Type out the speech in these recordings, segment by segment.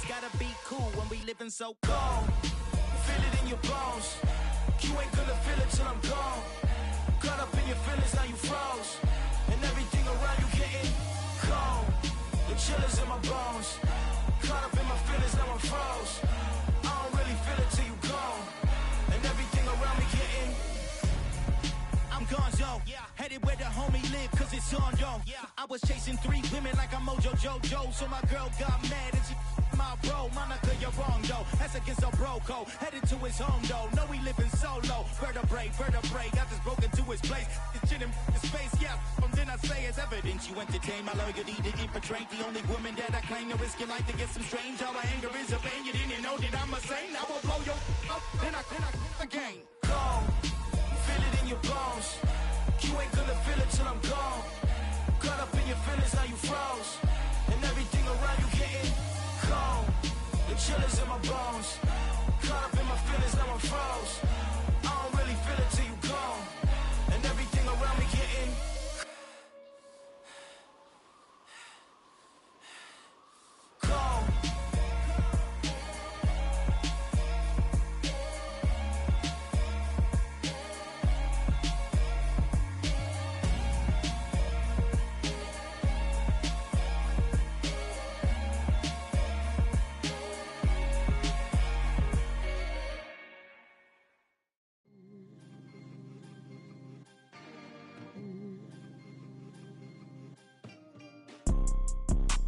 always gotta be cool when we living so cold. Feel it in your bones. You ain't gonna feel it till I'm gone. Caught up in your feelings, now you froze. And everything around you getting cold. The chill is in my bones. Caught up in my feelings, now I'm froze. I don't really feel it till you gone. And everything around me getting. I'm gonzo, headed where the homie live, cause it's on, yo. I was chasing 3 women like I'm Mojo Jojo, so my girl got mad and she my bro. Monica, you're wrong, though. That's against a bro code. Headed to his home, though. No, he living solo. Vertebrae. I just broke into his place. This shit in his face, yeah. From then I say it's evidence you entertain my loyalty to infiltrate. The only woman that I claim to risk your life to get some strange. All my anger is a pain. You didn't know that I'm a saint. I will blow your up, then I again. Cold. Feel it in your bones. You ain't gonna feel it till I'm gone. Caught up in your feelings, now you froze. And everything around you getting cold. The chill is in my bones. Caught up in my feelings, now I'm froze. I don't really feel it till you gone. And everything around me getting cold.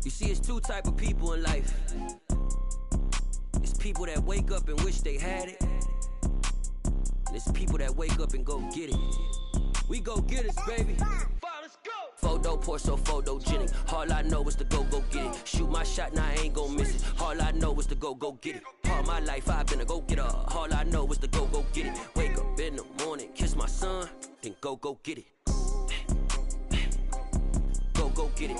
You see, it's 2 type of people in life. It's people that wake up and wish they had it. And it's people that wake up and go get it. We go get it, baby. Let's go. Photo pour so photogenic. All I know is to go get it. Shoot my shot, now I ain't gon' miss it. All I know is to go get it. All my life I've been a go-getter. All I know is to go get it. Wake up in the morning, kiss my son, then go get it. Go get it.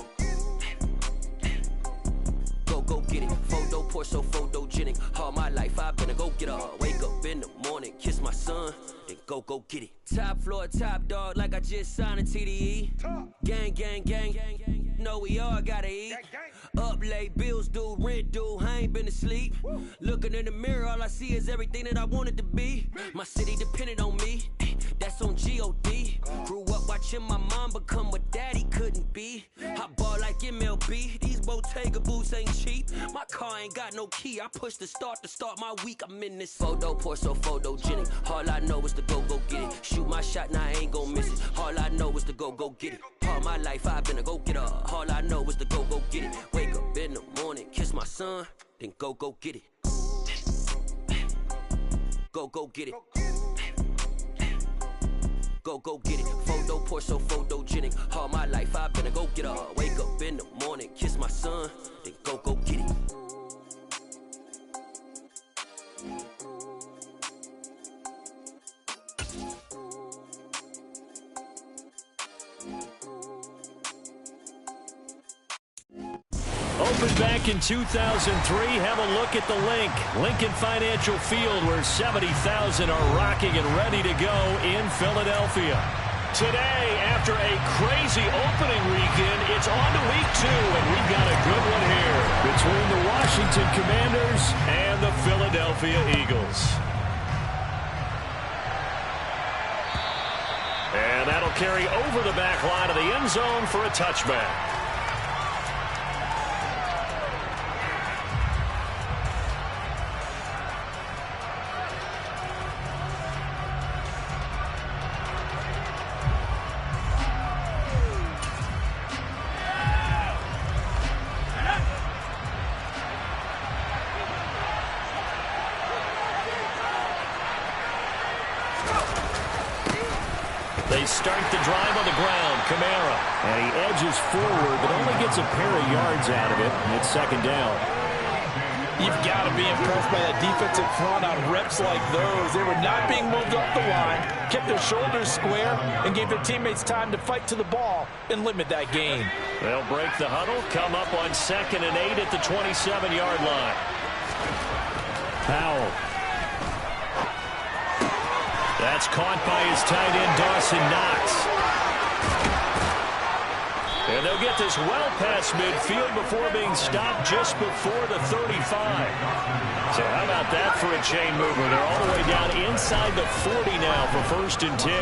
Go get it. Photo pour so photogenic. All my life I've been a go-getter. Wake up in the morning, kiss my son, then go get it. Top floor, top dog, like I just signed a TDE. Gang. Know we all gotta eat. Up late, bills due, rent due, I ain't been asleep. Looking in the mirror, all I see is everything that I wanted to be. My city depended on me, that's on G.O.D. Grew up watching my mom become what daddy couldn't be. I ball like MLB, these Bottega boots ain't cheap. My car ain't got no key, I push the start to start my week. I'm in this photo pour so photogenic. All I know is to go get it. Shoot my shot, now I ain't gon' miss it. All I know is to go get it. All my life I've been a go-getter. All I know is to go get it. Wake up in the morning, kiss my son, then go get it. Go get it. Go get it. Photo pour so photogenic. All my life I've been a go-getter. Wake up in the morning, kiss my son, then go get it. Opened back in 2003. Have a look at the link. Lincoln Financial Field, where 70,000 are rocking and ready to go in Philadelphia. Today, after a crazy opening weekend, it's on to week 2, and we've got a good one here between the Washington Commanders and the Philadelphia Eagles. And that'll carry over the back line of the end zone for a touchback. They start the drive on the ground. Kamara. And he edges forward, but only gets a pair of yards out of it. And it's second down. You've got to be impressed by that defensive front on reps like those. They were not being moved up the line, kept their shoulders square, and gave their teammates time to fight to the ball and limit that gain. They'll break the huddle, come up on 2nd and 8 at the 27-yard line. Powell. That's caught by his tight end, Dawson Knox. And And they'll get this well past midfield before being stopped just before the 35. So how about that for a chain mover? They're all the way down inside the 40 now for 1st and 10.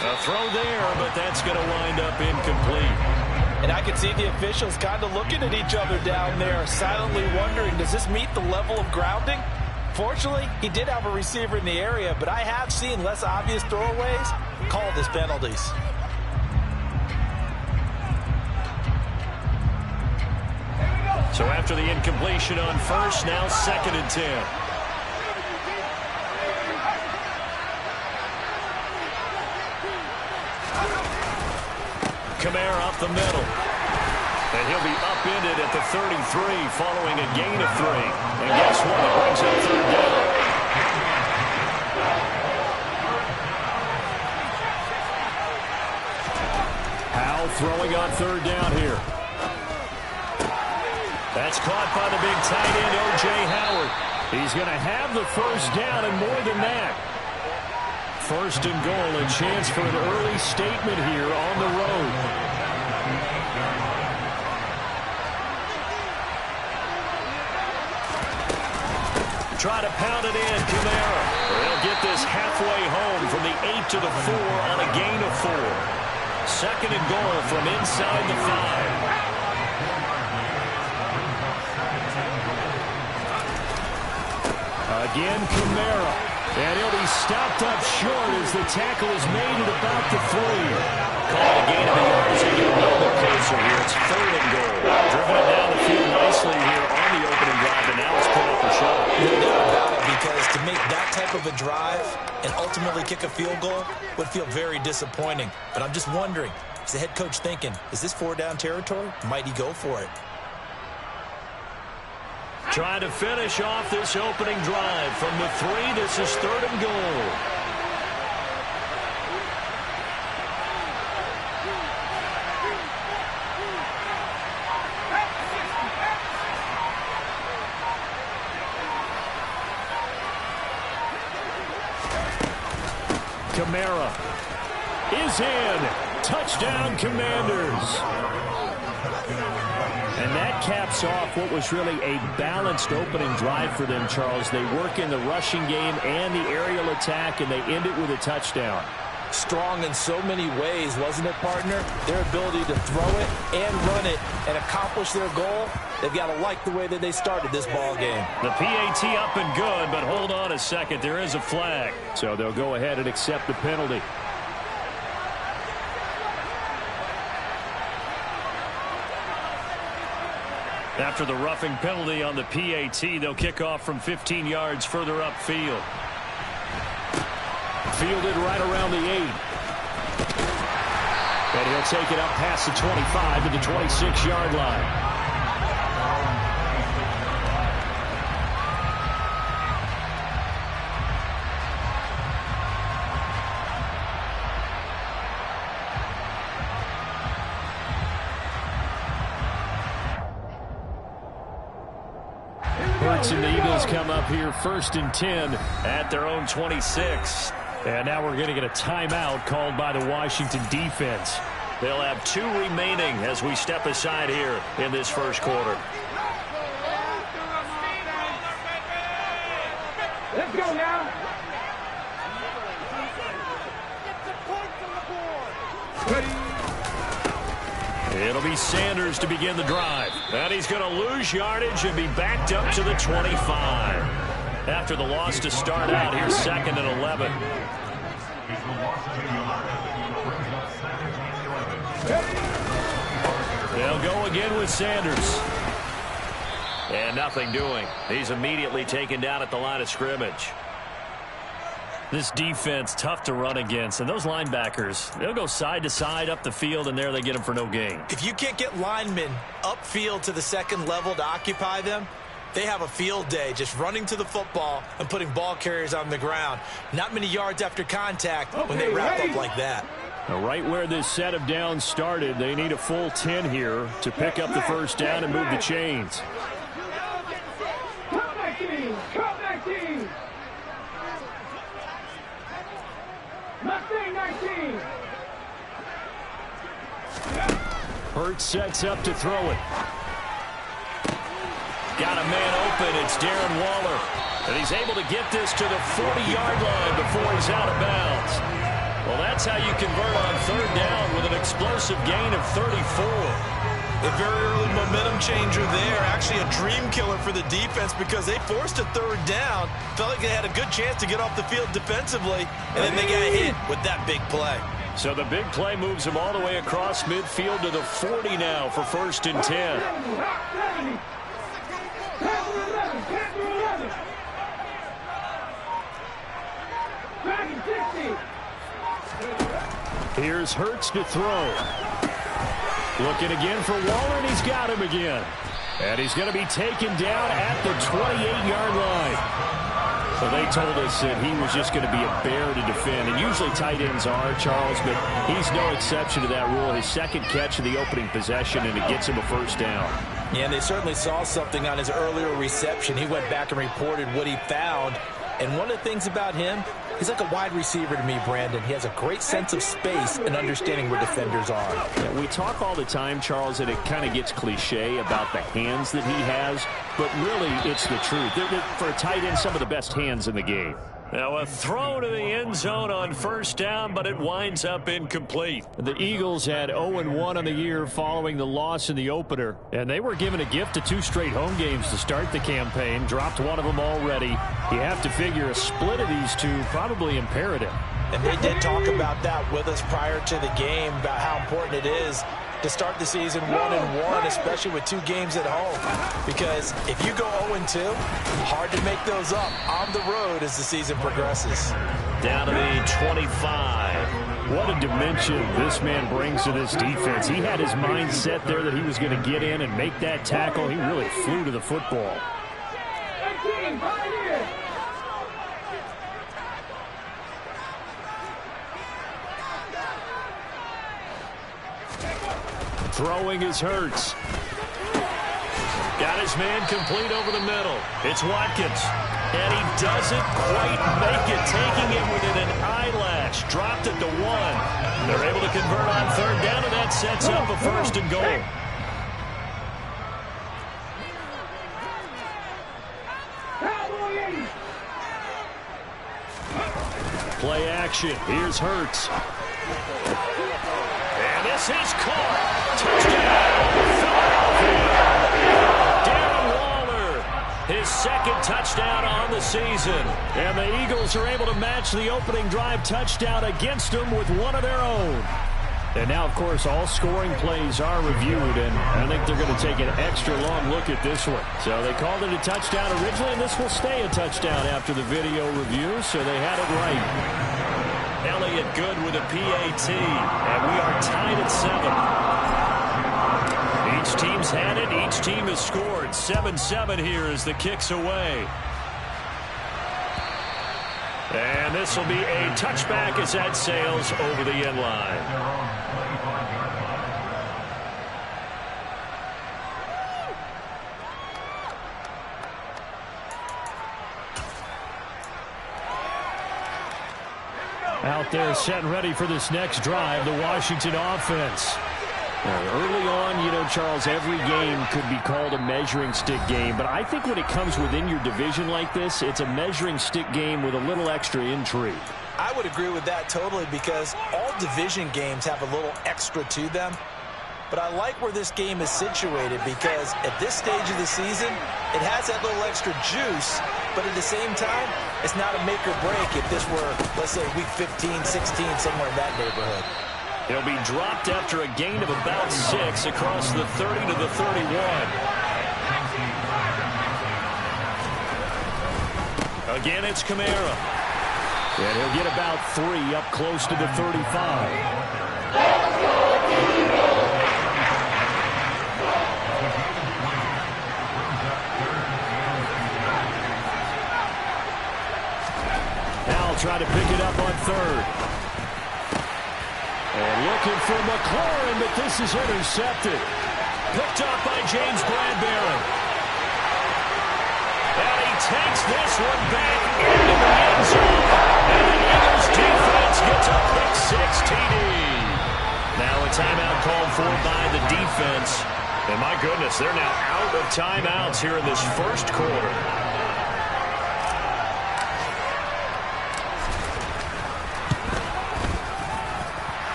A throw there, but that's going to wind up incomplete. And I can see the officials kind of looking at each other down there, silently wondering, does this meet the level of grounding? Fortunately, he did have a receiver in the area, but I have seen less obvious throwaways called as penalties. So after the incompletion on 1st, now 2nd and 10. Kamara up the middle. And he'll be upended at the 33 following a gain of 3. And guess what? It brings up 3rd down. Howe throwing on 3rd down here. That's caught by the big tight end, O.J. Howard. He's going to have the 1st down and more than that. 1st and goal, a chance for an early statement here on the road. Try to pound it in, Kamara. They'll get this halfway home from the 8 to the 4 on a gain of 4. 2nd and goal from inside the 5. Again, Kamara. And he'll be stopped up short as the tackle is made at about the 3. Call a gain of a yard as they get a little bit closer here. It's 3rd and goal. Driven it down the field nicely here on the opening drive, and now it's put up a shot. No doubt about it, because to make that type of a drive and ultimately kick a field goal would feel very disappointing. But I'm just wondering, is the head coach thinking, is this 4-down territory? Might he go for it? Trying to finish off this opening drive from the 3. This is 3rd and goal. Kamara is in. Touchdown, Commanders. And that caps off what was really a balanced opening drive for them, Charles. They work in the rushing game and the aerial attack, and they end it with a touchdown. Strong in so many ways, wasn't it, partner? Their ability to throw it and run it and accomplish their goal, they've got to like the way that they started this ball game. The PAT up and good, but hold on a second. There is a flag. So they'll go ahead and accept the penalty. After the roughing penalty on the PAT, they'll kick off from 15 yards further upfield. Fielded right around the 8. And he'll take it up past the 25 to the 26-yard line. And the Eagles come up here 1st and 10 at their own 26. And now we're going to get a timeout called by the Washington defense. They'll have 2 remaining as we step aside here in this first quarter. Let's go now. It'll be Sanders to begin the drive. And he's going to lose yardage and be backed up to the 25. After the loss to start out, here's 2nd and 11. They'll go again with Sanders. And nothing doing. He's immediately taken down at the line of scrimmage. This defense, tough to run against. And those linebackers, they'll go side to side up the field, and there they get them for no gain. If you can't get linemen upfield to the 2nd level to occupy them, they have a field day just running to the football and putting ball carriers on the ground. Not many yards after contact when they wrap up like that. Now, right where this set of downs started, they need a full 10 here to pick up the 1st down and move the chains. Hurts sets up to throw it. Got a man open. It's Darren Waller. And he's able to get this to the 40-yard line before he's out of bounds. Well, that's how you convert on third down with an explosive gain of 34. A very early momentum changer there. Actually a dream killer for the defense because they forced a third down. Felt like they had a good chance to get off the field defensively, and then they got hit with that big play. So the big play moves him all the way across midfield to the 40 now for 1st and 10. Here's Hurts to throw. Looking again for Waller, and he's got him again. And he's going to be taken down at the 28-yard line. So they told us that he was just going to be a bear to defend. And usually tight ends are, Charles, but he's no exception to that rule. His second catch of the opening possession, and it gets him a first down. Yeah, and they certainly saw something on his earlier reception. He went back and reported what he found. And one of the things about him, he's like a wide receiver to me, Brandon. He has a great sense of space and understanding where defenders are. Yeah, we talk all the time, Charles, and it kind of gets cliche about the hands that he has, but really it's the truth. For a tight end, some of the best hands in the game. Now a throw to the end zone on first down, but it winds up incomplete. The Eagles had 0-1 on the year following the loss in the opener, and they were given a gift of 2 straight home games to start the campaign. Dropped one of them already. You have to figure a split of these two probably imperative. And they did talk about that with us prior to the game, about how important it is to start the season 1-1, especially with 2 games at home. Because if you go 0-2, hard to make those up on the road as the season progresses. Down to the 25. What a dimension this man brings to this defense. He had his mind set there that he was going to get in and make that tackle. He really flew to the football. Throwing is Hurts. Got his man complete over the middle. It's Watkins. And he doesn't quite make it, taking it within an eyelash. Dropped at the 1. They're able to convert on third down, and that sets up a 1st and goal. Play action. Here's Hurts. And this is caught. Touchdown, Philadelphia. Darren Waller, his 2nd touchdown on the season. And the Eagles are able to match the opening drive touchdown against them with one of their own. And now, of course, all scoring plays are reviewed, and I think they're going to take an extra long look at this one. So they called it a touchdown originally, and this will stay a touchdown after the video review, so they had it right. Elliott good with a PAT, and we are tied at 7. Each team's had it. Each team has scored. 7-7 here as the kick's away. And this will be a touchback as that sails over the end line. Out there set and ready for this next drive, the Washington offense. Early on, you know, Charles, every game could be called a measuring stick game. But I think when it comes within your division like this, it's a measuring stick game with a little extra intrigue. I would agree with that totally because all division games have a little extra to them. But I like where this game is situated because at this stage of the season, it has that little extra juice. But at the same time, it's not a make or break if this were, let's say, week 15, 16, somewhere in that neighborhood. He'll be dropped after a gain of about 6 across the 30 to the 31. Again, it's Kamara. And he'll get about 3 up close to the 35. Try to pick it up on third. And looking for McLaurin, but this is intercepted. Picked up by James Bradbury. And he takes this one back into the end zone. And the Eagles defense gets a pick 6 TD. Now a timeout called for by the defense. offense. And my goodness, they're now out of timeouts here in this first quarter.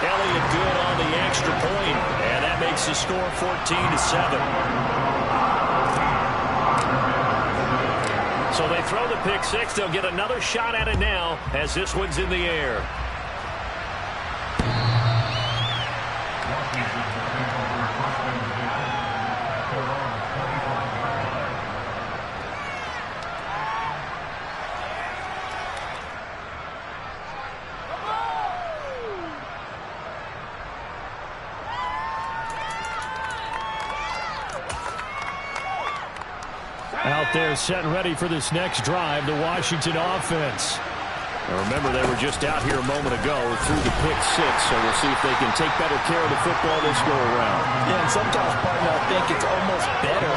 Elliott good on the extra point, and that makes the score 14-7. So they throw the pick six. They'll get another shot at it now as this one's in the air. Out there set and ready for this next drive, the Washington offense. Now remember, they were just out here a moment ago through the pick six, so we'll see if they can take better care of the football this go around. Yeah, and sometimes, partner, I think it's almost better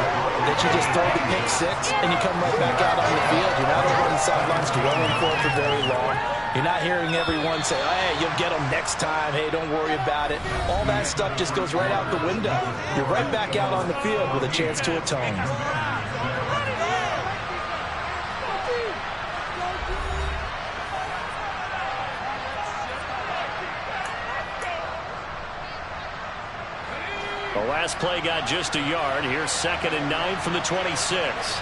that you just throw the pick six and you come right back out on the field. You're not over on the sidelines dwelling for it for very long. You're not hearing everyone say, oh, hey, you'll get them next time. Hey, don't worry about it. All that stuff just goes right out the window. You're right back out on the field with a chance to atone. The last play got just a yard. Here's 2nd and 9 from the 26.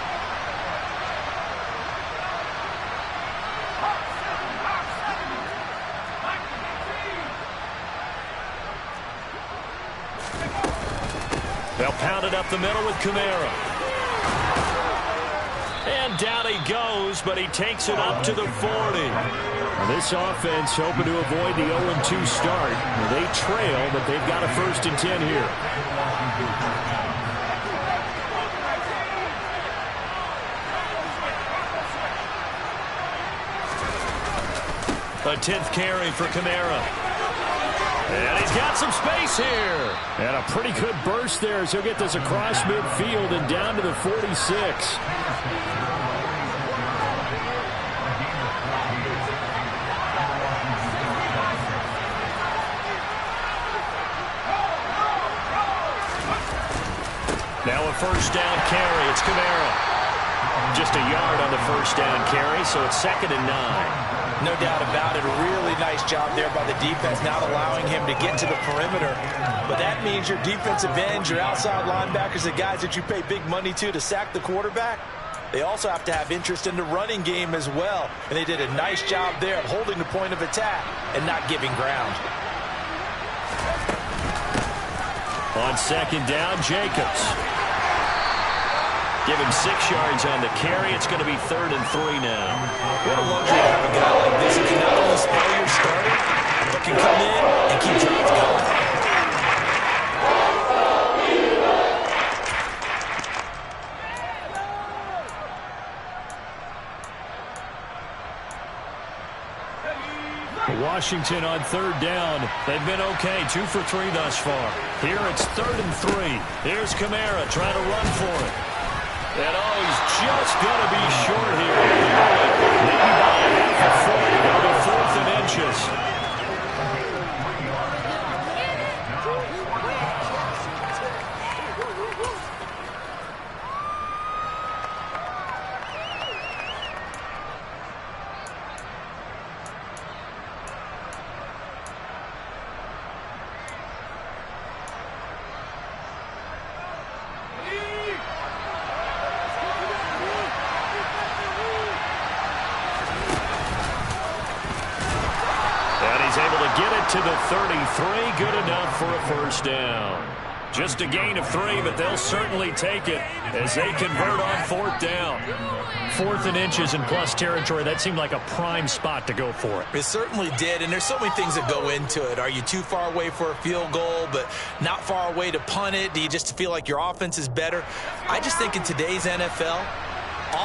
They'll pound it up the middle with Kamara. And down he goes, but he takes it up to the 40. Now this offense hoping to avoid the 0-2 start. They trail, but they've got a 1st and 10 here. A 10th carry for Kamara. And he's got some space here. And a pretty good burst there as he'll get this across midfield and down to the 46. Now a 1st down carry. It's Kamara. Just a yard on the 1st down carry, so it's 2nd and 9. No doubt about it. A really nice job there by the defense, not allowing him to get to the perimeter. But that means your defensive ends, your outside linebackers, the guys that you pay big money to sack the quarterback, they also have to have interest in the running game as well. And they did a nice job there of holding the point of attack and not giving ground. On 2nd down, Jacobs. Give him 6 yards on the carry. It's going to be 3rd and 3 now. What a luxury to have a guy like this who can not only spell your starter, but can come in and keep drives going. Washington on 3rd down. They've been okay. 2 for 3 thus far. Here it's 3rd and 3. Here's Kamara trying to run for it. And he's just going to be short here. Maybe by half a foot. It'll be 4th and inches. To the 33, good enough for a 1st down. Just a gain of 3, but they'll certainly take it as they convert on 4th down. 4th and inches in plus territory. That seemed like a prime spot to go for it. It certainly did, and there's so many things that go into it. Are you too far away for a field goal, but not far away to punt it? Do you just feel like your offense is better? I just think in today's NFL,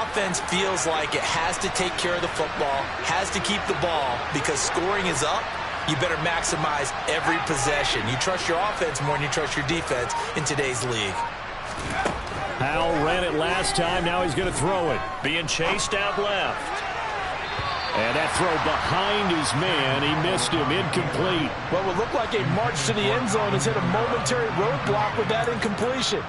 offense feels like it has to take care of the football, has to keep the ball, because scoring is up. You better maximize every possession. You trust your offense more than you trust your defense in today's league. Howell ran it last time. Now he's going to throw it. Being chased out left. And that throw behind his man, he missed him, incomplete. What would look like a march to the end zone has hit a momentary roadblock with that incompletion.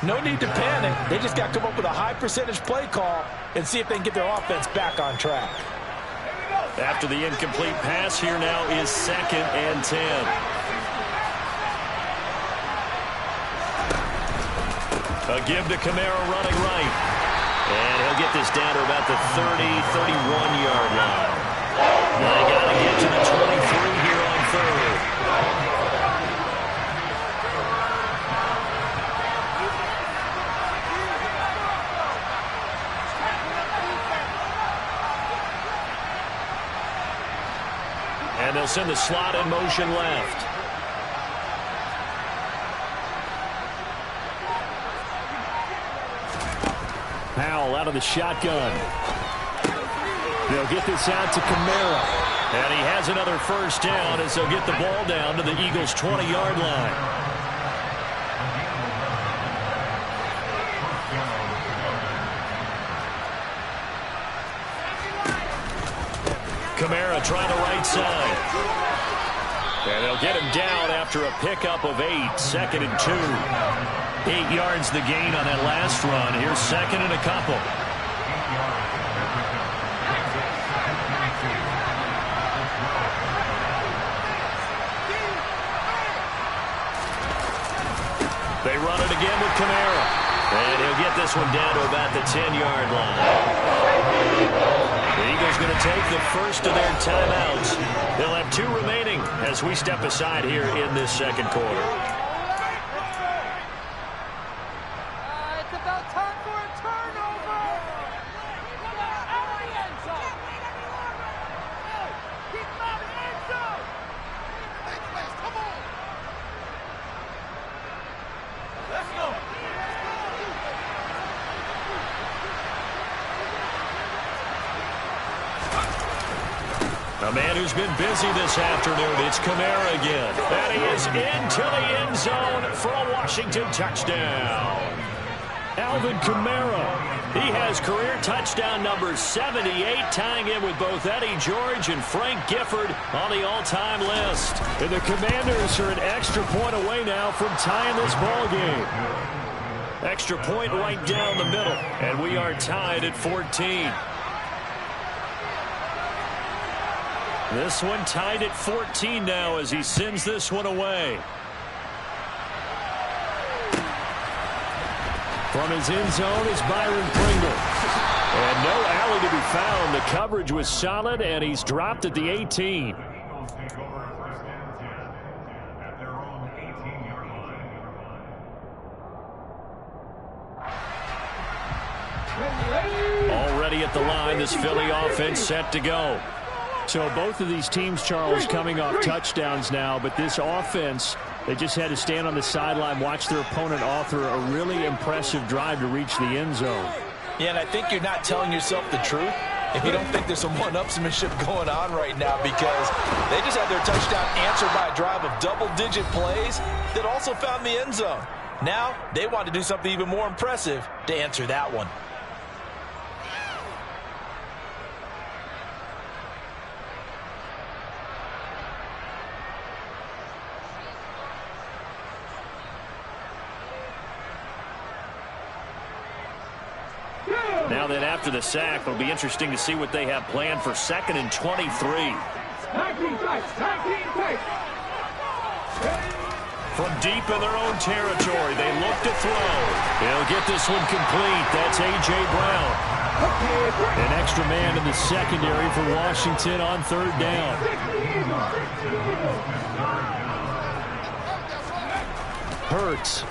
No need to panic. They just got to come up with a high percentage play call and see if they can get their offense back on track. After the incomplete pass, here now is 2nd and 10. A give to Kamara running right. And he'll get this down to about the 30, 31-yard line. They got to get to the 23 here on 3rd. And they'll send the slot in motion left. Powell out of the shotgun. They'll get this out to Kamara. And he has another first down as they'll get the ball down to the Eagles' 20-yard line. Kamara trying the right side. And they'll get him down after a pickup of 8. 2nd and 2. 8 yards the gain on that last run. Here's 2nd and a couple. They run it again with Kamara. And he'll get this one down to about the 10-yard line. The Eagles going to take the first of their timeouts. They'll have 2 remaining as we step aside here in this second quarter. It's about time for a turnover. Out of the end zone. Keep him out of the end zone. Come on. Let's go. A man who's been busy this afternoon, it's Kamara again. And he is into the end zone for a Washington touchdown. Alvin Kamara, he has career touchdown number 78, tying in with both Eddie George and Frank Gifford on the all-time list. And the Commanders are an extra point away now from tying this ball game. Extra point right down the middle, and we are tied at 14. This one tied at 14 now as he sends this one away. From his end zone is Byron Pringle. And no alley to be found. The coverage was solid, and he's dropped at the 18. Already at the line, this Philly offense set to go. So both of these teams, Charles, coming off touchdowns now, but this offense, they just had to stand on the sideline, watch their opponent author a really impressive drive to reach the end zone. Yeah, and I think you're not telling yourself the truth if you don't think there's some one-upsmanship going on right now, because they just had their touchdown answered by a drive of double-digit plays that also found the end zone. Now they want to do something even more impressive to answer that one. Now then, after the sack, it'll be interesting to see what they have planned for 2nd and 23. From deep in their own territory, they look to throw. They'll get this one complete. That's A.J. Brown. An extra man in the secondary for Washington on 3rd down. Hurts.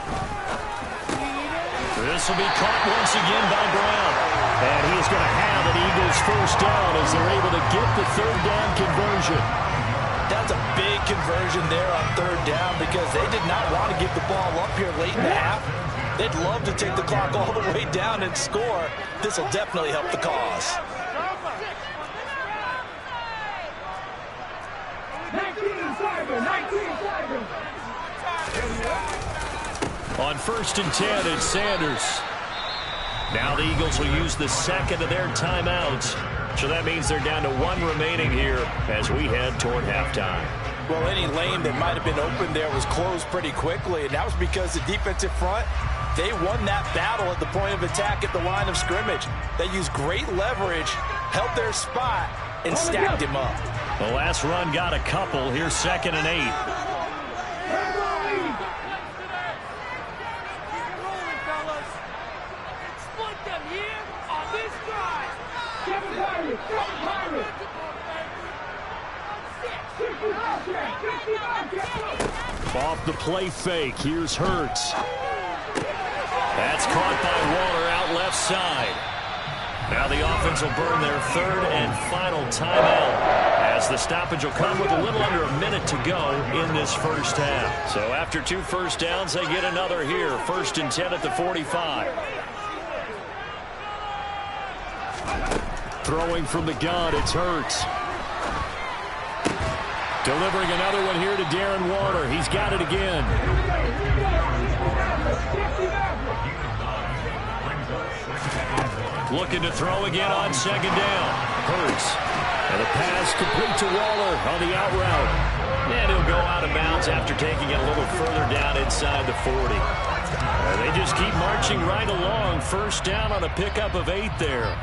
This will be caught once again by Brown. And he is going to have an Eagles first down as they're able to get the 3rd down conversion. That's a big conversion there on 3rd down because they did not want to give the ball up here late in the half. They'd love to take the clock all the way down and score. This will definitely help the cause. On 1st and 10, it's Sanders. Now the Eagles will use the 2nd of their timeouts. So that means they're down to 1 remaining here as we head toward halftime. Well, any lane that might have been open there was closed pretty quickly, and that was because the defensive front, they won that battle at the point of attack at the line of scrimmage. They used great leverage, held their spot, and stacked him up. The last run got a couple. Here's 2nd and 8. Split them here on this drive. Off the play fake. Here's Hurts. That's caught by Waller out left side. Now the offense will burn their 3rd and final timeout as the stoppage will come with a little under a minute to go in this first half. So after 2 first downs, they get another here. 1st and 10 at the 45. Throwing from the gun, it's Hurts. Delivering another one here to Darren Waller. He's got it again. Looking to throw again on 2nd down. Hurts. And a pass complete to Waller on the out route. And he'll go out of bounds after taking it a little further down inside the 40. They just keep marching right along. 1st down on a pickup of 8 there.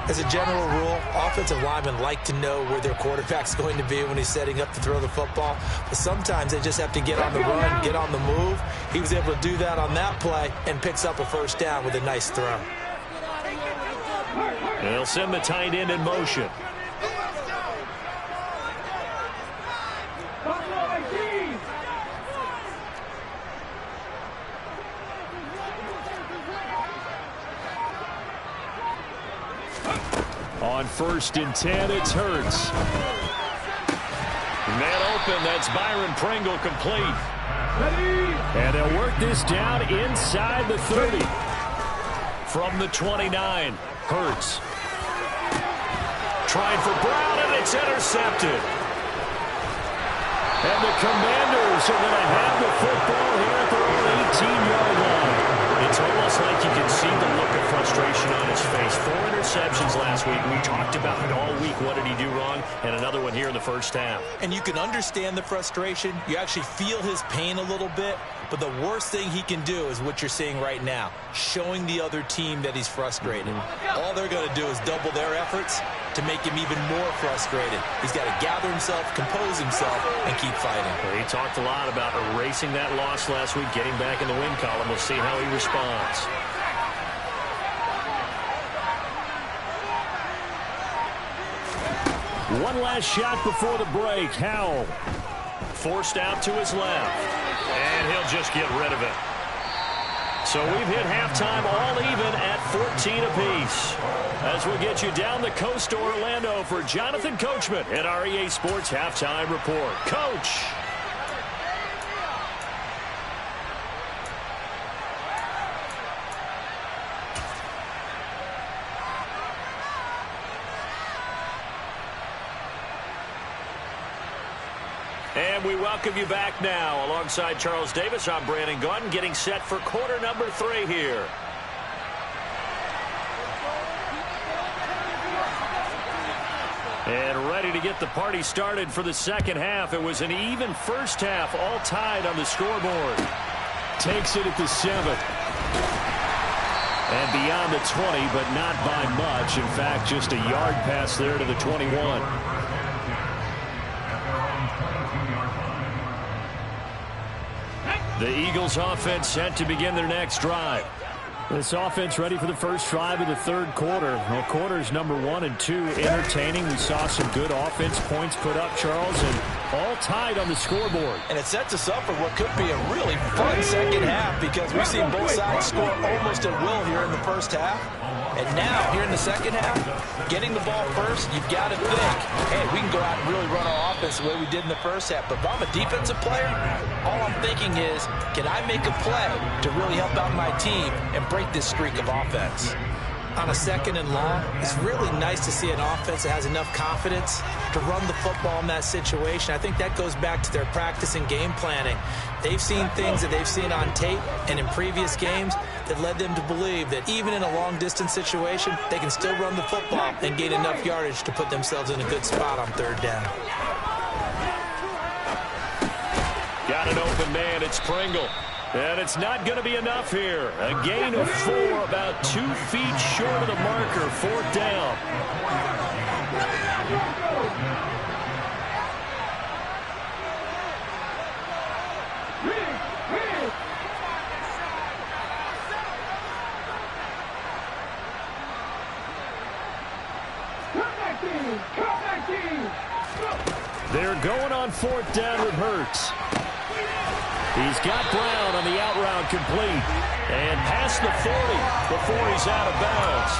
As a general rule, offensive linemen like to know where their quarterback's going to be when he's setting up to throw the football. But sometimes they just have to get on the run, get on the move. He was able to do that on that play and picks up a 1st down with a nice throw. They'll send the tight end in motion. On 1st and 10, it's Hurts. Man open, that's Byron Pringle complete. And they'll work this down inside the 30. From the 29, Hurts. Trying for Brown, and it's intercepted. And the Commanders are going to have the football here at their own 18-yard line. It's almost like you can see the look of frustration on his face. 4 interceptions last week. We talked about it all week. What did he do wrong? And another one here in the first half. And you can understand the frustration. You actually feel his pain a little bit. But the worst thing he can do is what you're seeing right now, showing the other team that he's frustrated. All they're going to do is double their efforts to make him even more frustrated. He's got to gather himself, compose himself, and keep fighting. Well, he talked a lot about erasing that loss last week, getting back in the win column. We'll see how he responds. One last shot before the break. Howell forced out to his left. And he'll just get rid of it. So we've hit halftime all even at 14 apiece. As we'll get you down the coast to Orlando for Jonathan Coachman at our EA Sports Halftime Report. Coach. And we welcome you back now. Alongside Charles Davis, I'm Brandon Gaudin, getting set for quarter number 3 here. And ready to get the party started for the second half. It was an even first half, all tied on the scoreboard. Takes it at the 7. And beyond the 20, but not by much. In fact, just a yard pass there to the 21. The Eagles offense set to begin their next drive. This offense ready for the first drive of the third quarter. Well, quarters number 1 and 2 entertaining. We saw some good offense points put up, Charles, and all tied on the scoreboard. And it sets us up for what could be a really fun second half because we've seen both sides score almost at will here in the first half. And now, here in the second half, getting the ball first, you've got to think, hey, we can go out and really run our offense the way we did in the first half. But if I'm a defensive player, all I'm thinking is, can I make a play to really help out my team and break this streak of offense? on a 2nd and long, it's really nice to see an offense that has enough confidence to run the football in that situation. I think that goes back to their practice and game planning. They've seen things that they've seen on tape and in previous games that led them to believe that even in a long-distance situation, they can still run the football and gain enough yardage to put themselves in a good spot on 3rd down. Got an open man. It's Pringle. And it's not going to be enough here. A gain of 4, about 2 feet short of the marker. 4th down. They're going on 4th down with Hurts. He's got Brown on the out route complete. And past the 40 before he's out of bounds.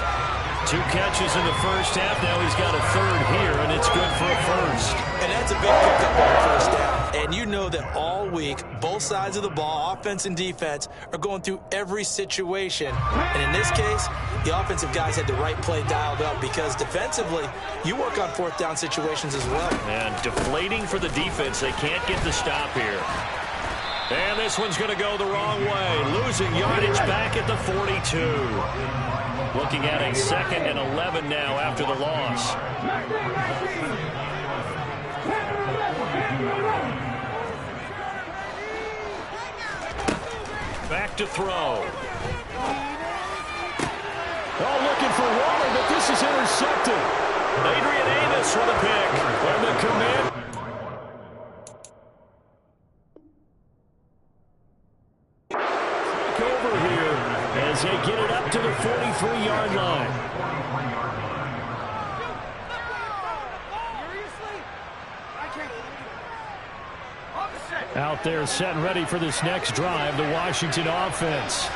2 catches in the first half. Now he's got a 3rd here, and it's good for a 1st. And that's a big pickup on 1st down. And you know that all week, both sides of the ball, offense and defense, are going through every situation. And in this case, the offensive guys had the right play dialed up because defensively, you work on 4th down situations as well. And deflating for the defense. They can't get the stop here. And this one's going to go the wrong way. Losing yardage back at the 42. Looking at a 2nd and 11 now after the loss. Back to throw. Oh, looking for Waller, but this is intercepted. Adrian Amos for the pick. And the command. Over here as they get it up to the 43-yard line. Out there set and ready for this next drive, the Washington offense.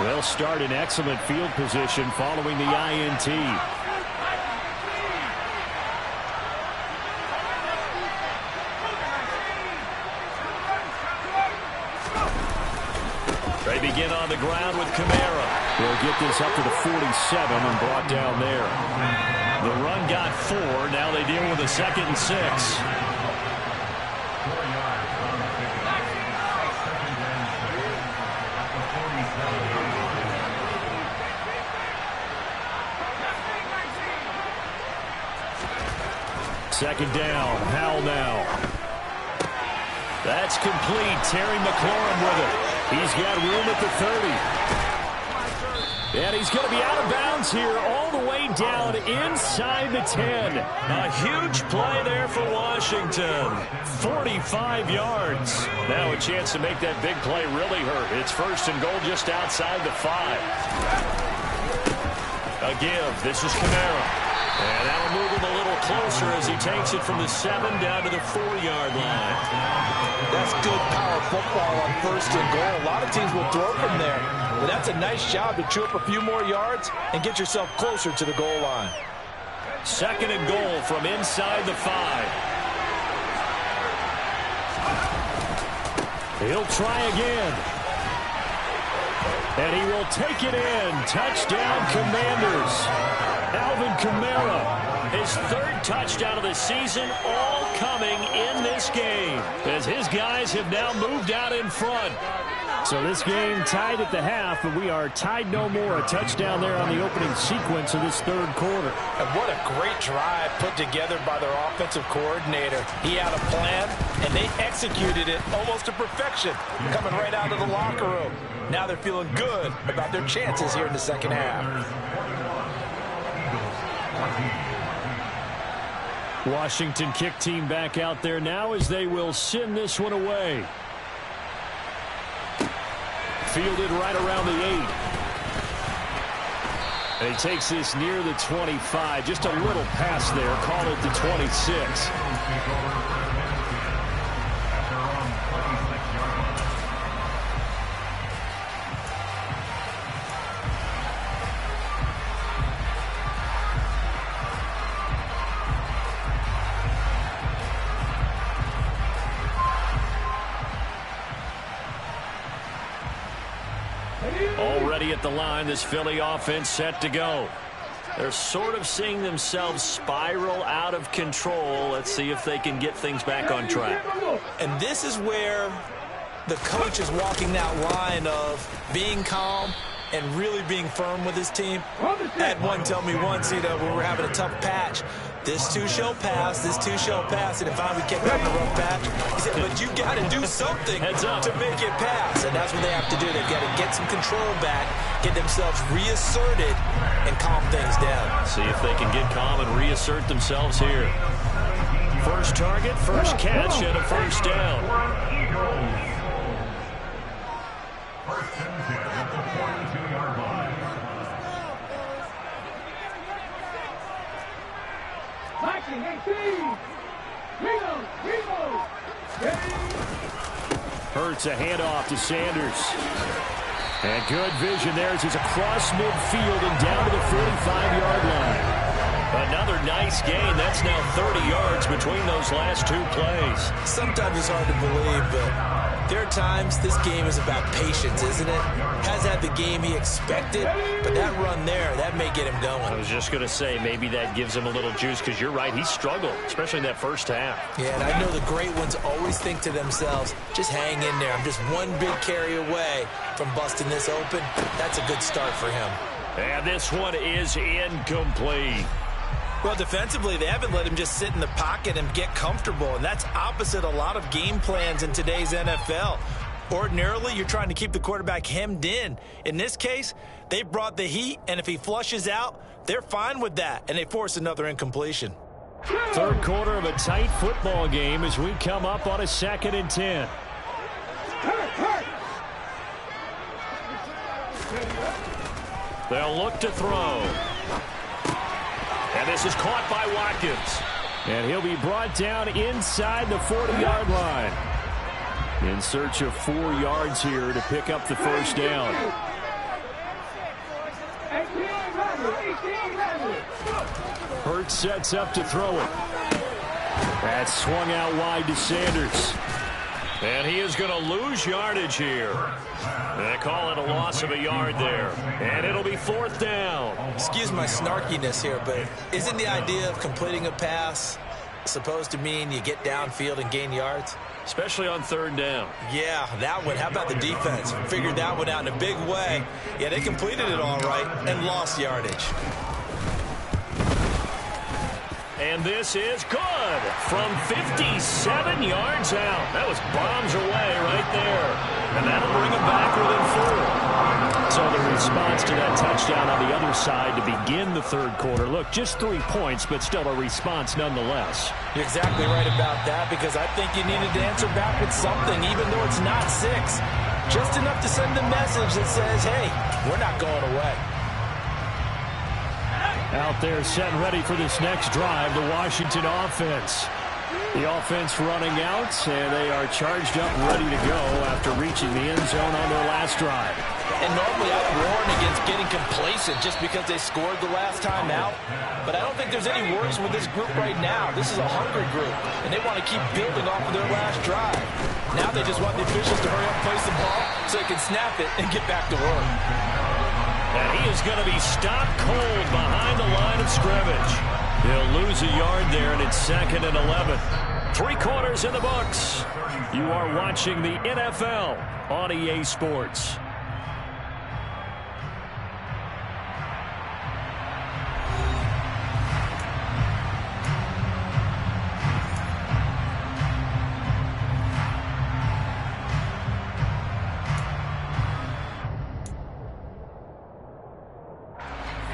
They'll start in excellent field position following the INT. They begin on the ground with Kamara. They'll get this up to the 47 and brought down there. The run got 4. Now they deal with a 2nd and 6. Second down. Howell now. That's complete. Terry McLaurin with it. He's got room at the 30. And he's going to be out of bounds here all the way down inside the 10. A huge play there for Washington. 45 yards. Now a chance to make that big play really hurt. It's 1st and goal just outside the 5. A give. This is Kamara. And that'll move him a little closer as he takes it from the 7 down to the 4-yard line. That's good power football on 1st and goal. A lot of teams will throw from there. But that's a nice job to chew up a few more yards and get yourself closer to the goal line. 2nd and goal from inside the 5. He'll try again. And he will take it in. Touchdown, Commanders. Alvin Kamara, his 3rd touchdown of the season, all coming in this game as his guys have now moved out in front. So this game tied at the half, but we are tied no more. A touchdown there on the opening sequence of this 3rd quarter. And what a great drive put together by their offensive coordinator. He had a plan, and they executed it almost to perfection, coming right out of the locker room. Now they're feeling good about their chances here in the 2nd half. Washington kick team back out there now as they will send this one away. Fielded right around the 8. And he takes this near the 25. Just a little pass there. Call it the 26. ready at the line. This Philly offense set to go. They're sort of seeing themselves spiral out of control. Let's see if they can get things back on track. And this is where the coach is walking that line of being calm and really being firm with his team. I had one tell me once, when we were having a tough patch, this too shall pass, this too shall pass, and if I kept having a rough patch, he said, but you got to do something to make it pass, and that's what they have to do. They've got to get some control back, get themselves reasserted, and calm things down. See if they can get calm and reassert themselves here. First target, first catch, and a first down. Hurts a handoff to Sanders. And good vision there as he's across midfield and down to the 45-yard line. Another nice gain. That's now 30 yards between those last two plays. Sometimes it's hard to believe, but there are times this game is about patience, isn't it? Has had the game he expected, but that run there, that may get him going. I was just going to say, maybe that gives him a little juice, because you're right, he struggled, especially in that first half. Yeah, and I know the great ones always think to themselves, just hang in there. I'm just one big carry away from busting this open. That's a good start for him. And this one is incomplete. Well, defensively, they haven't let him just sit in the pocket and get comfortable, and that's opposite a lot of game plans in today's NFL. Ordinarily, you're trying to keep the quarterback hemmed in. In this case, they brought the heat, and if he flushes out, they're fine with that, and they force another incompletion. Third quarter of a tight football game as we come up on a 2nd and 10. They'll look to throw. And this is caught by Watkins. And he'll be brought down inside the 40-yard line. In search of 4 yards here to pick up the first down. Hurts sets up to throw it. That's swung out wide to Sanders. And he is going to lose yardage here. They call it a loss of a yard there. And it'll be 4th down. Excuse my snarkiness here, but isn't the idea of completing a pass supposed to mean you get downfield and gain yards? Especially on 3rd down. Yeah, that one. How about the defense? Figured that one out in a big way. Yeah, they completed it all right and lost yardage. And this is good from 57 yards out. That was bombs away right there. And that'll bring them back within 4. So the response to that touchdown on the other side to begin the third quarter. Look, just 3 points, but still a response nonetheless. You're exactly right about that, because I think you needed to answer back with something, even though it's not 6. Just enough to send a message that says, hey, we're not going away. Out there set and ready for this next drive, the Washington offense. The offense running out, and they are charged up and ready to go after reaching the end zone on their last drive. And normally I warn against getting complacent just because they scored the last time out. But I don't think there's any worries with this group right now. This is a hungry group, and they want to keep building off of their last drive. Now they just want the officials to hurry up and place the ball so they can snap it and get back to work. And he is going to be stopped cold behind the line of scrimmage. He'll lose a yard there, and it's 2nd and 11. 3 quarters in the books. You are watching the NFL on EA Sports.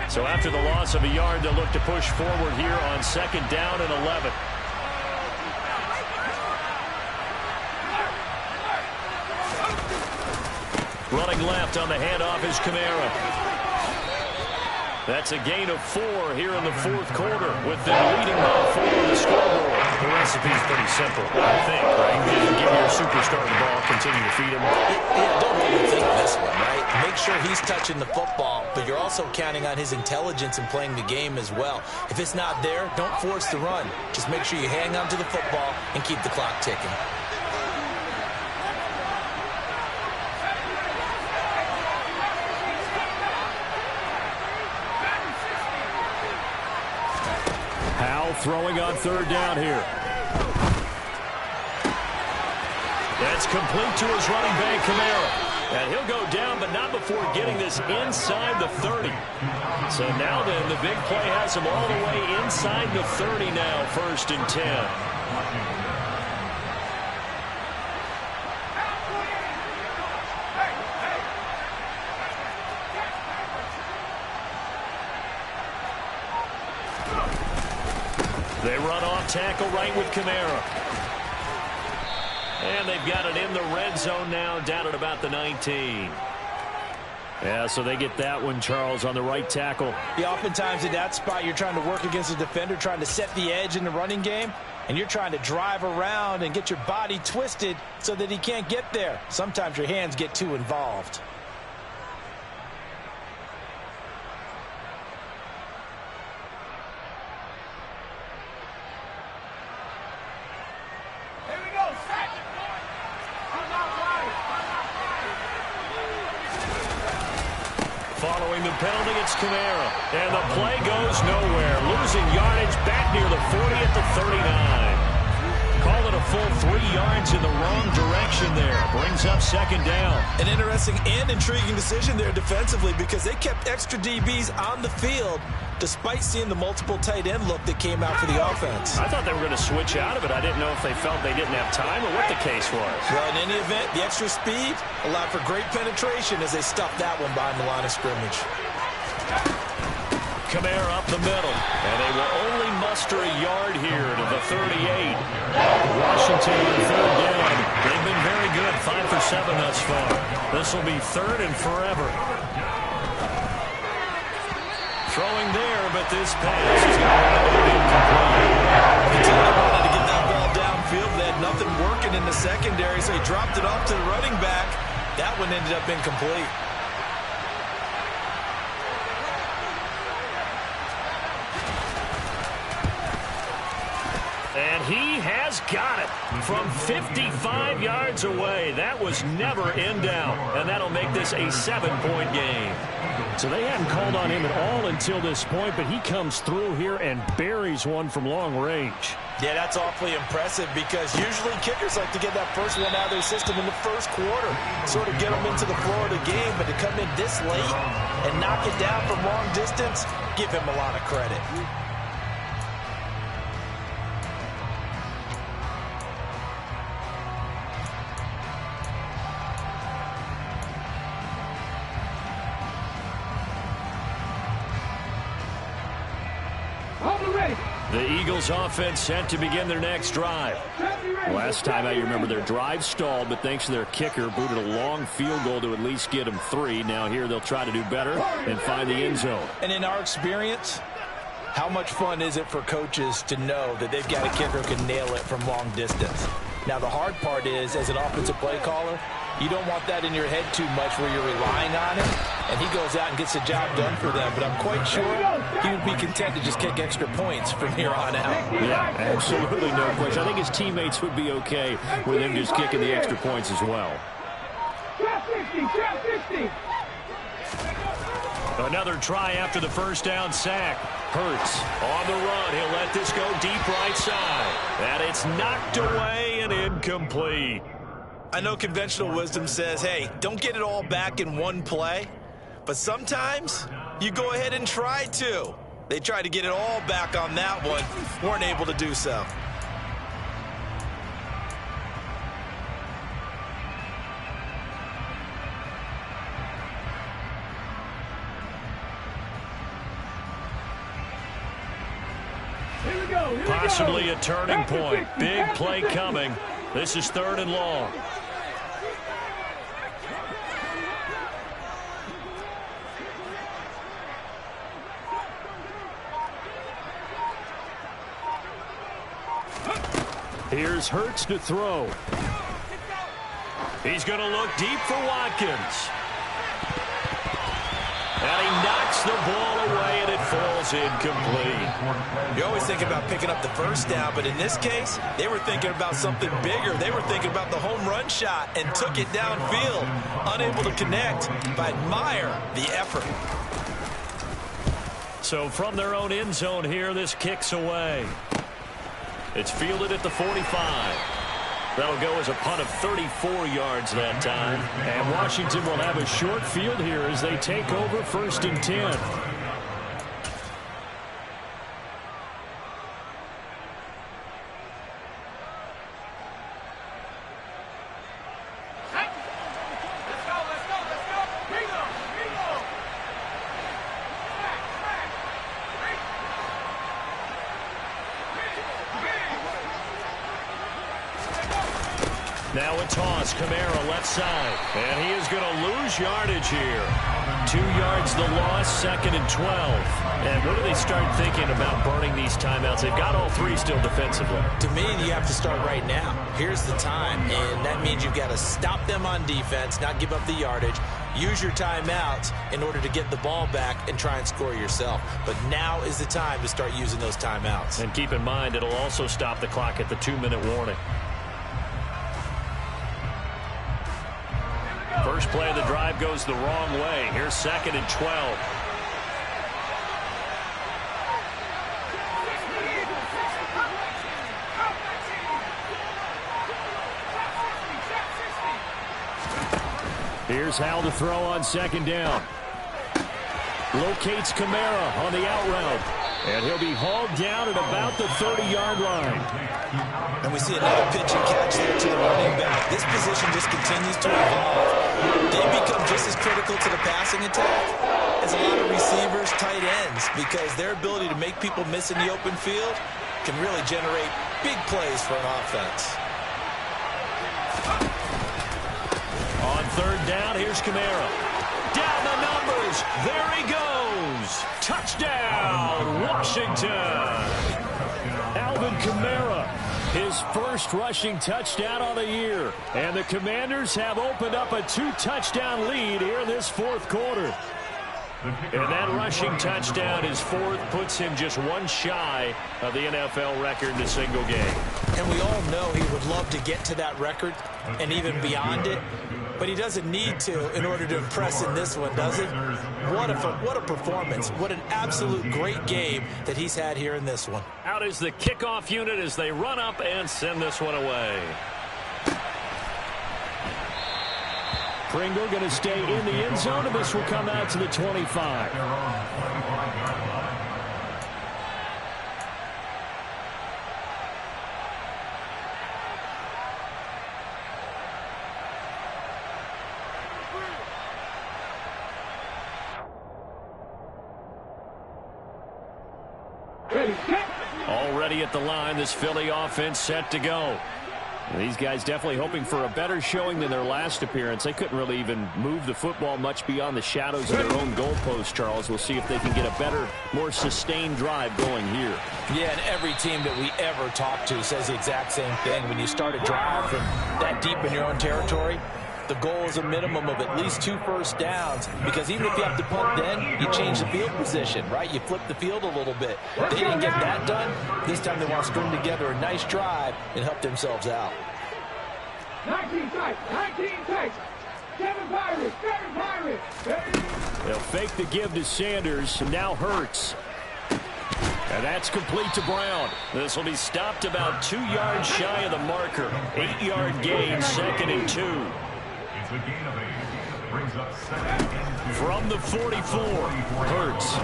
So after the loss of a yard, they'll look to push forward here on 2nd down and 11. Running left on the handoff is Kamara. That's a gain of 4 here in the 4th quarter with them leading by 4 on the scoreboard. The recipe's pretty simple, I think, right? Give your superstar the ball, continue to feed him. Yeah, don't overthink this one, right? Make sure he's touching the football, but you're also counting on his intelligence in playing the game as well. If it's not there, don't force the run. Just make sure you hang on to the football and keep the clock ticking. throwing on third down here. That's complete to his running back, Kamara. And he'll go down, but not before getting this inside the 30. So now then, the big play has him all the way inside the 30 now, 1st and 10. They run off tackle right with Kamara. And they've got it in the red zone now, down at about the 19. Yeah, so they get that one, Charles, on the right tackle. Yeah, oftentimes in that spot, you're trying to work against a defender, trying to set the edge in the running game, and you're trying to drive around and get your body twisted so that he can't get there. Sometimes your hands get too involved. Following the penalty, it's Kamara. And the play goes nowhere. Losing yardage back near the 40 at the 39. Call it a full 3 yards in the wrong direction there. Brings up 2nd down. An interesting and intriguing decision there defensively because they kept extra DBs on the field despite seeing the multiple tight end look that came out for the offense. I thought they were going to switch out of it. I didn't know if they felt they didn't have time or what the case was. Well, in any event, the extra speed allowed for great penetration as they stuffed that one behind the line of scrimmage. Kamara up the middle, and they will only muster a yard here to the 38. Washington on 3rd down. They've been very good, 5 for 7 thus far. This will be 3rd and forever. Throwing there, but this pass is going to be incomplete. The team wanted to get that ball downfield. They had nothing working in the secondary, so he dropped it off to the running back. That one ended up incomplete. And he has got it from 55 yards away. That was never in doubt, and that'll make this a 7-point game. So they hadn't called on him at all until this point, but he comes through here and buries one from long range. Yeah, that's awfully impressive because usually kickers like to get that first one out of their system in the first quarter, sort of get them into the flow of the game, but to come in this late and knock it down from long distance, give him a lot of credit. The Eagles offense set to begin their next drive. Last time out, you remember their drive stalled, but thanks to their kicker, booted a long field goal to at least get them 3. Now here they'll try to do better and find the end zone. And in our experience, how much fun is it for coaches to know that they've got a kicker who can nail it from long distance? Now the hard part is, as an offensive play caller, you don't want that in your head too much where you're relying on him, and he goes out and gets the job done for them. But I'm quite sure he would be content to just kick extra points from here on out. Yeah, absolutely no question. I think his teammates would be okay with him just kicking the extra points as well. Another try after the first down sack. Hurts on the run. He'll let this go deep right side. And it's knocked away and incomplete. I know conventional wisdom says, hey, don't get it all back in one play. But sometimes you go ahead and try to. They tried to get it all back on that one. Weren't able to do so. Possibly a turning point. Big play coming. This is 3rd and long. Here's Hurts to throw. He's going to look deep for Watkins. And he knocks the ball away, and it falls incomplete. You always think about picking up the first down, but in this case, they were thinking about something bigger. They were thinking about the home run shot and took it downfield. Unable to connect, but admire the effort. So from their own end zone here, this kicks away. It's fielded at the 45. That'll go as a punt of 34 yards that time. And Washington will have a short field here as they take over 1st and 10. Now a toss, Kamara left side, and he is going to lose yardage here. 2 yards the loss, 2nd and 12. And when do they start thinking about burning these timeouts? They've got all 3 still defensively. To me, you have to start right now. Here's the time, and that means you've got to stop them on defense, not give up the yardage. Use your timeouts in order to get the ball back and try and score yourself. But now is the time to start using those timeouts. And keep in mind, it'll also stop the clock at the 2-minute warning. First play of the drive goes the wrong way. Here's 2nd and 12. Here's Howell to throw on 2nd down. Locates Kamara on the out route. And he'll be hauled down at about the 30-yard line. And we see another pitch and catch there to the running back. This position just continues to evolve. They become just as critical to the passing attack as a lot of receivers, tight ends, because their ability to make people miss in the open field can really generate big plays for an offense. On 3rd down, here's Kamara. Down the numbers. There he goes. Touchdown, Washington. Alvin Kamara, his first rushing touchdown on the year. And the Commanders have opened up a 2-touchdown lead here in this 4th quarter. And that rushing touchdown, his 4th, puts him just 1 shy of the NFL record in a single game. And we all know he would love to get to that record and even beyond it. But he doesn't need to in order to impress in this one, does he? What a performance. What an absolute great game that he's had here in this one. Out is the kickoff unit as they run up and send this one away. Pringle going to stay in the end zone, and this will come out to the 25. Already at the line, this Philly offense set to go. These guys definitely hoping for a better showing than their last appearance. They couldn't really even move the football much beyond the shadows of their own goalpost, Charles. We'll see if they can get a better, more sustained drive going here. Yeah, and every team that we ever talk to says the exact same thing. When you start a drive from that deep in your own territory, the goal is a minimum of at least 2 first downs, because even if you have to punt then, you change the field position, right? You flip the field a little bit. They didn't get that done. This time they want to string together a nice drive and help themselves out. 19 tight, 19 tight. 7 Pirates, 7 Pirates. They'll fake the give to Sanders, and now Hurts. And that's complete to Brown. This will be stopped about 2 yards shy of the marker. 8-yard gain, 2nd and 2. From the 44, Hurts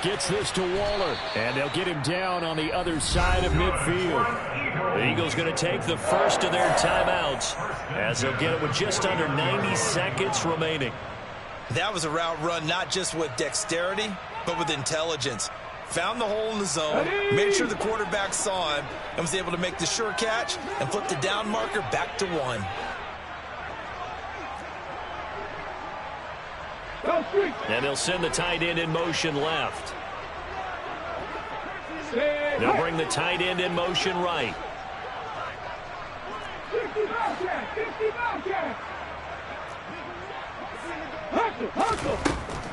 gets this to Waller, and they'll get him down on the other side of midfield. The Eagles going to take the first of their timeouts as they'll get it with just under 90 seconds remaining. That was a route run not just with dexterity, but with intelligence. Found the hole in the zone, made sure the quarterback saw him, and was able to make the sure catch and flip the down marker back to 1. And they'll send the tight end in motion left. They'll bring the tight end in motion right.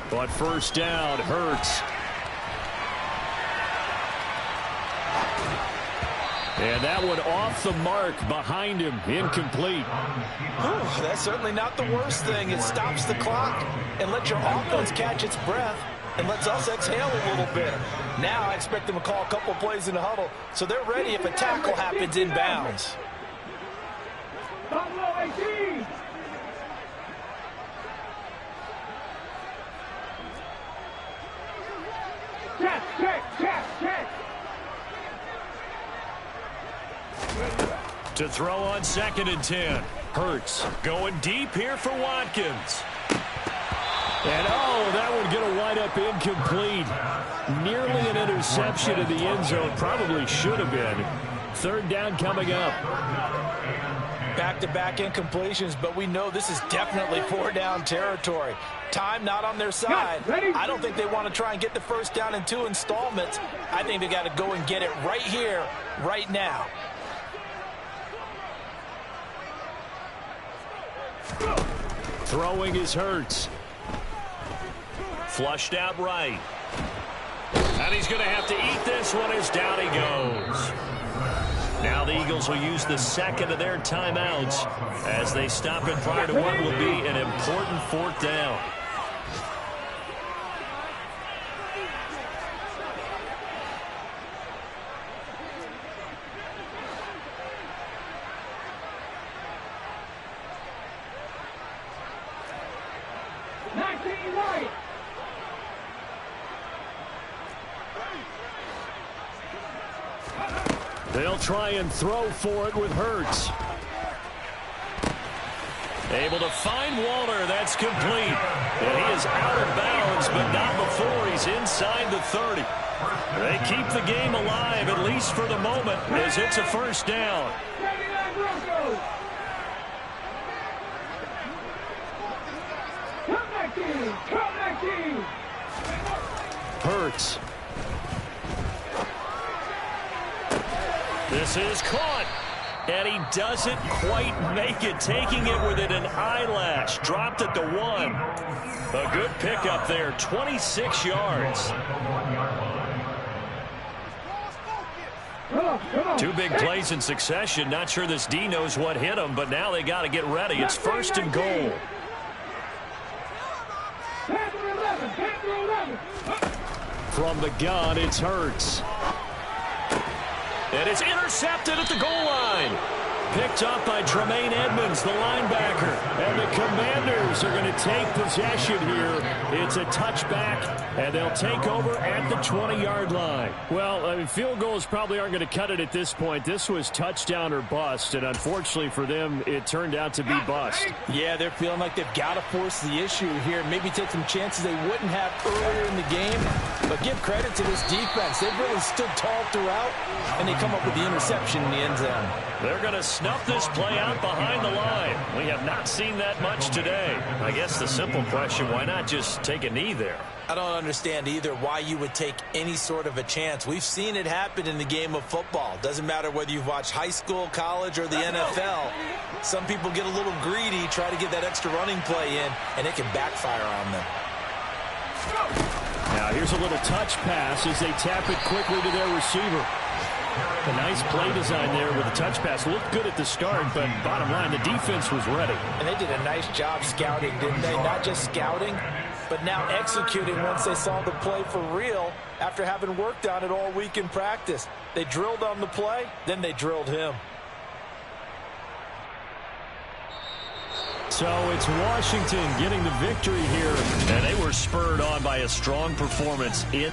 But first down, Hurts. And that one off the mark behind him, incomplete. That's certainly not the worst thing. It stops the clock and lets your offense catch its breath. and lets us exhale a little bit. Now I expect them to call a couple plays in the huddle, so they're ready if a tackle happens inbounds. To throw on 2nd and 10. Hurts going deep here for Watkins. And that one going to wind up incomplete. Nearly an interception in the end zone. Probably should have been. 3rd down coming up. Back-to-back incompletions, but we know this is definitely 4-down territory. Time not on their side. I don't think they want to try and get the 1st down in 2 installments. I think they got to go and get it right here, right now. Throwing is Hurts. Flushed out right. And he's going to have to eat this one as down he goes. Now the Eagles will use the 2nd of their timeouts as they stop it prior to what will be an important 4th down. They'll try and throw for it with Hurts. Able to find Walter. That's complete. And he is out of bounds, but not before he's inside the 30. They keep the game alive, at least for the moment, as it's a 1st down. Hurts. This is caught. And he doesn't quite make it, taking it within an eyelash. Dropped at the 1. A good pickup there, 26 yards. 2 big plays in succession. Not sure this D knows what hit him, but now they got to get ready. It's 1st and goal. From the gun, it's Hurts. And it's intercepted at the goal line. Picked up by Tremaine Edmonds, the linebacker. And the Commanders are going to take possession here. It's a touchback, and they'll take over at the 20-yard line. Well, I mean, field goals probably aren't going to cut it at this point. This was touchdown or bust, and unfortunately for them, it turned out to be bust. Yeah, they're feeling like they've got to force the issue here. Maybe take some chances they wouldn't have earlier in the game. But give credit to this defense. They've really stood tall throughout, and they come up with the interception in the end zone. They're going to snuff this play out behind the line. We have not seen that much today. I guess the simple question, why not just take a knee there? I don't understand either why you would take any sort of a chance. We've seen it happen in the game of football. Doesn't matter whether you've watched high school, college, or the NFL. Some people get a little greedy, try to get that extra running play in, and it can backfire on them. Now here's a little touch pass as they tap it quickly to their receiver. A nice play design there with the touch pass. Looked good at the start, but bottom line, the defense was ready. And they did a nice job scouting, didn't they? Not just scouting, but now executing once they saw the play for real after having worked on it all week in practice. They drilled on the play, then they drilled him. So it's Washington getting the victory here, and they were spurred on by a strong performance in